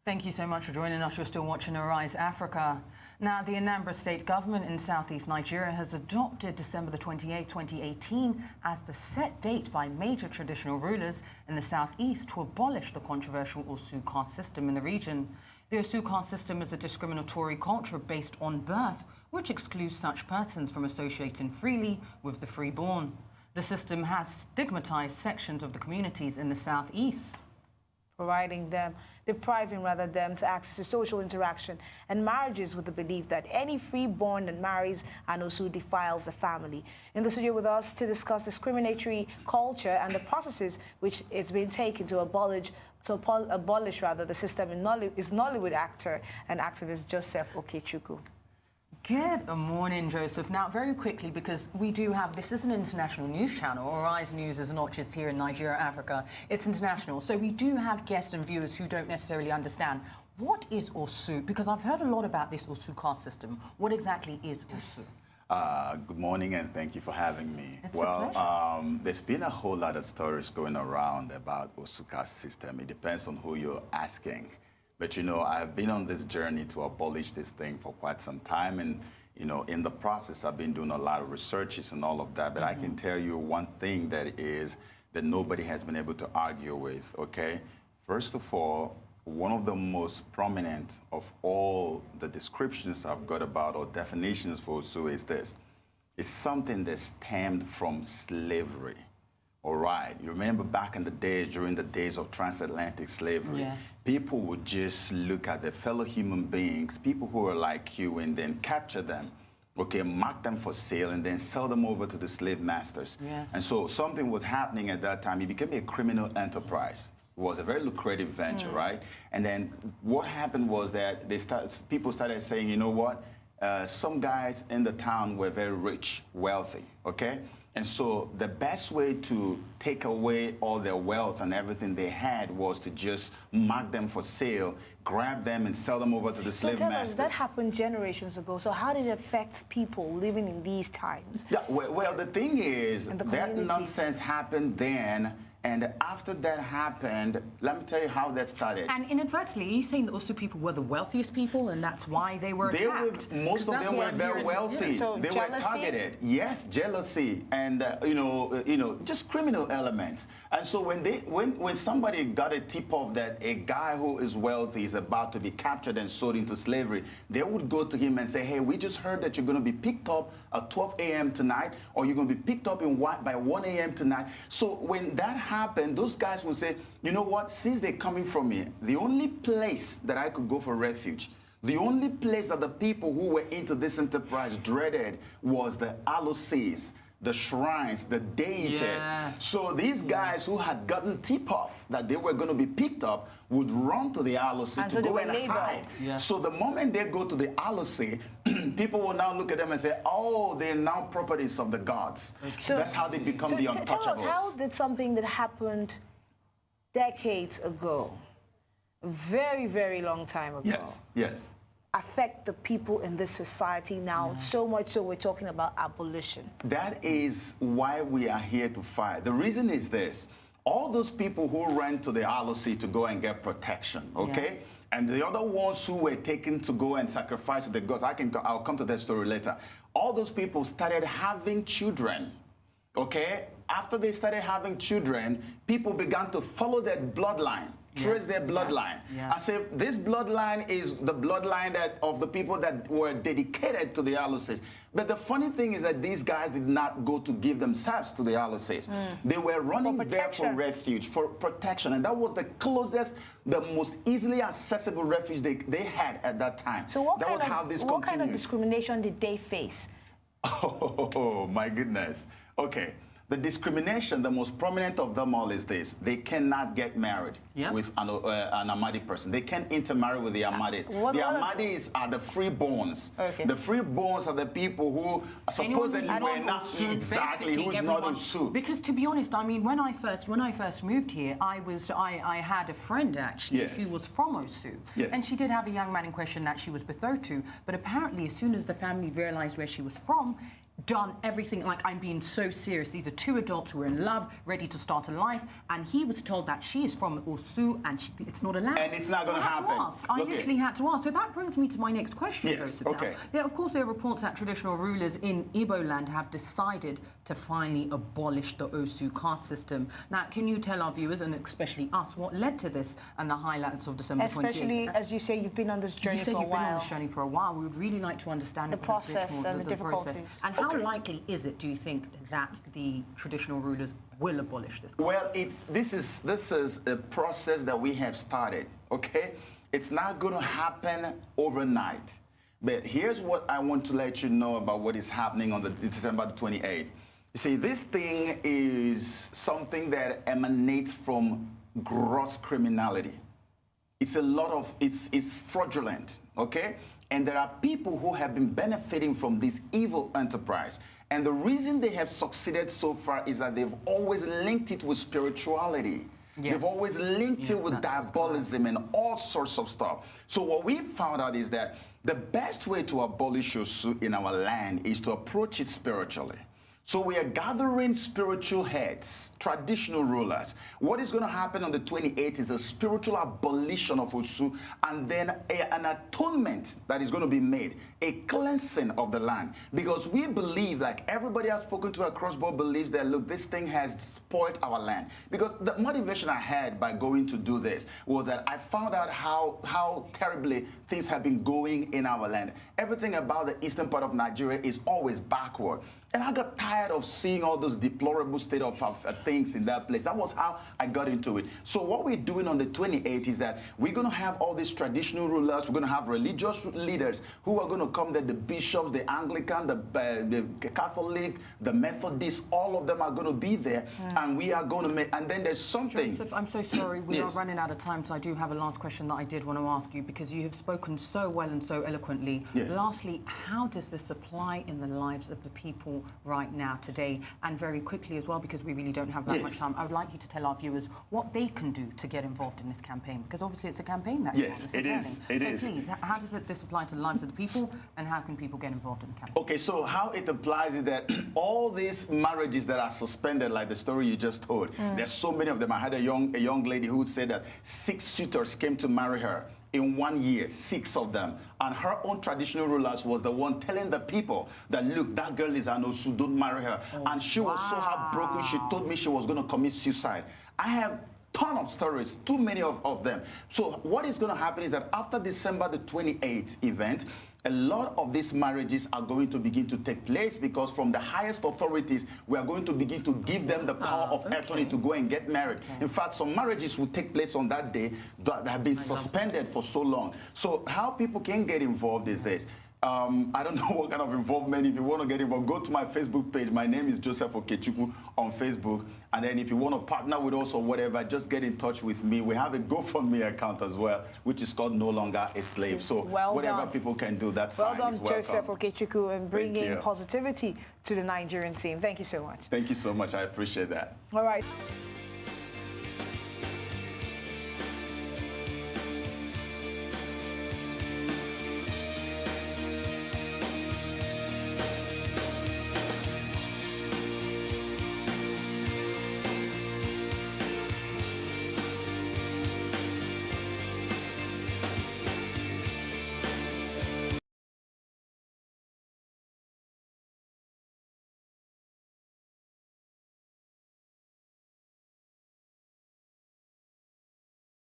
Thank you so much for joining us. You're still watching Arise Africa. Now, the Anambra State government in southeast Nigeria has adopted December the 28th, 2018 as the set date by major traditional rulers in the southeast to abolish the controversial Osu caste system in the region. The Osu caste system is a discriminatory culture based on birth, which excludes such persons from associating freely with the freeborn. The system has stigmatized sections of the communities in the southeast, depriving them to access to social interaction and marriages with the belief that any freeborn that marries an Osu defiles the family. In the studio with us to discuss discriminatory culture and the processes which is being taken to abolish the system is Nollywood actor and activist Joseph Okechukwu. Good morning, Joseph. Now, very quickly, because we do have, this is an international news channel. Arise News is not just here in Nigeria, Africa. It's international. So we do have guests and viewers who don't necessarily understand. What is Osu? Because I've heard a lot about this Osu caste system. What exactly is Osu? Good morning, and thank you for having me. It's a pleasure. There's been a whole lot of stories going around about Osu caste system. It depends on who you're asking. But, you know, I've been on this journey to abolish this thing for quite some time. And, you know, in the process, I've been doing a lot of researches and all of that. But I can tell you one thing that nobody has been able to argue with, okay? First of all, one of the most prominent of all the descriptions I've got about or definitions for Osu is this. It's something that stemmed from slavery. All right, you remember back in the days, during the days of transatlantic slavery, yes, people would just look at their fellow human beings, people who are like you, and then capture them, okay, mark them for sale, and then sell them over to the slave masters. Yes. And so something was happening at that time. It became a criminal enterprise. It was a very lucrative venture, right? And then what happened was that people started saying, you know what, some guys in the town were very rich, wealthy, okay? And so the best way to take away all their wealth and everything they had was to just mark them for sale, grab them and sell them over to the slave masters. That happened generations ago. So how did it affect people living in these times? Yeah, well, the thing is, that nonsense happened then. And after that happened, let me tell you how that started. And inadvertently, are you saying that Osu people were the wealthiest people and that's why they were attacked? Most of them were very wealthy. So they were targeted. Yes, jealousy and, just criminal elements. And so when somebody got a tip-off that a guy who is wealthy is about to be captured and sold into slavery, they would go to him and say, hey, we just heard that you're going to be picked up at 12 a.m. tonight, or you're going to be picked up by 1 a.m. tonight. So when that happened, those guys would say, you know what, since they're coming from me, the only place that I could go for refuge, the only place that the people who were into this enterprise dreaded was the aloes, the shrines, the deities. Yes. So these guys who had gotten tip-off that they were going to be picked up would run to the aloes to go and hide. Yeah. So the moment they go to the aloes, people will now look at them and say, oh, they're now properties of the gods. Okay. So that's how they become the untouchables. Tell us, how did something that happened decades ago, a very, very long time ago, yes, affect the people in this society now, so much so we're talking about abolition? That is why we are here to fight. The reason is this. All those people who ran to the aloes to go and get protection, okay? Yes. And the other ones who were taken to go and sacrifice to the gods, I'll come to that story later. All those people started having children, okay? After they started having children, people began to follow that bloodline, trace their bloodline. Yes. As if this bloodline is the bloodline of the people that were dedicated to the aloes. But the funny thing is that these guys did not go to give themselves to the aloes. They were running there for refuge, for protection. And that was the closest, the most easily accessible refuge they had at that time. So what kind of discrimination did they face? Oh, my goodness. Okay. The discrimination, the most prominent of them all is this. They cannot get married with an Amadi person. They can't intermarry with the Amadis. The Amadis are the freeborns. Okay. The freeborns are the people who supposedly were not exactly who's not Osu. Because to be honest, I mean, when I first moved here, I had a friend actually who was from Osu. Yes. And she did have a young man in question that she was betrothed to. But apparently, as soon as the family realized where she was from, done everything like I'm being so serious. These are two adults who are in love, ready to start a life, and he was told that she is from Osu and it's not allowed. And it's not going to happen. I literally had to ask. So that brings me to my next question, Yes, Joseph. okay. Now, of course, there are reports that traditional rulers in Igbo land have decided to finally abolish the Osu caste system. Now, can you tell our viewers, and especially us, what led to this and the highlights of December 28th? Especially, as you say, you've been on this journey for a while. You've been on this journey for a while. We would really like to understand the process and the difficulties. And how likely is it, do you think, that the traditional rulers will abolish this? Well, this is a process that we have started, okay? It's not going to happen overnight. But here's what I want to let you know about what is happening on the December 28th. You see, this thing is something that emanates from gross criminality. It's it's fraudulent, okay? And there are people who have been benefiting from this evil enterprise. And the reason they have succeeded so far is that they've always linked it with spirituality. Yes. They've always linked it with diabolism and all sorts of stuff. So what we found out is that the best way to abolish Osu in our land is to approach it spiritually. So we are gathering spiritual heads, traditional rulers. What is going to happen on the 28th is a spiritual abolition of Osu, and then an atonement that is going to be made, a cleansing of the land. Because we believe, like everybody I've spoken to across board believes that, look, this thing has spoiled our land. Because the motivation I had by going to do this was that I found out how terribly things have been going in our land. Everything about the eastern part of Nigeria is always backward. And I got tired of seeing all those deplorable state of things in that place. That was how I got into it. So what we're doing on the 28th is that we're going to have all these traditional rulers. We're going to have religious leaders who are going to come there, the bishops, the Anglican, the Catholic, the Methodist, all of them are going to be there. And we are going to make, and then there's something. Joseph, I'm so sorry. We are running out of time, so I do have a last question that I did want to ask you, because you have spoken so well and so eloquently. Yes. Lastly, how does this apply in the lives of the people right now, today, and very quickly as well, because we really don't have that much time? I would like you to tell our viewers what they can do to get involved in this campaign, because obviously it's a campaign that you're on. Yes, it is. It is. So please, how does this apply to the lives of the people, and how can people get involved in the campaign? Okay, so how it applies is that all these marriages that are suspended, like the story you just told, there's so many of them. I had a young lady who said that 6 suitors came to marry her in 1 year, 6 of them. And her own traditional rulers was the one telling the people that, look, that girl is an Osu, don't marry her. And she was so heartbroken, she told me she was going to commit suicide. I have ton of stories, too many of them. So what is going to happen is that after December the 28th event, a lot of these marriages are going to begin to take place, because from the highest authorities, we are going to begin to give them the power of attorney to go and get married. In fact, some marriages will take place on that day that have been suspended for so long. So how people can get involved is this. I don't know what kind of involvement. If you want to get involved, go to my Facebook page. My name is Joseph Okechukwu on Facebook. And then if you want to partner with us or whatever, just get in touch with me. We have a GoFundMe account as well, which is called No Longer a Slave. So whatever people can do, that's fine. Well done, Joseph Okechukwu, and bringing positivity to the Nigerian team. Thank you so much. Thank you so much. I appreciate that. All right.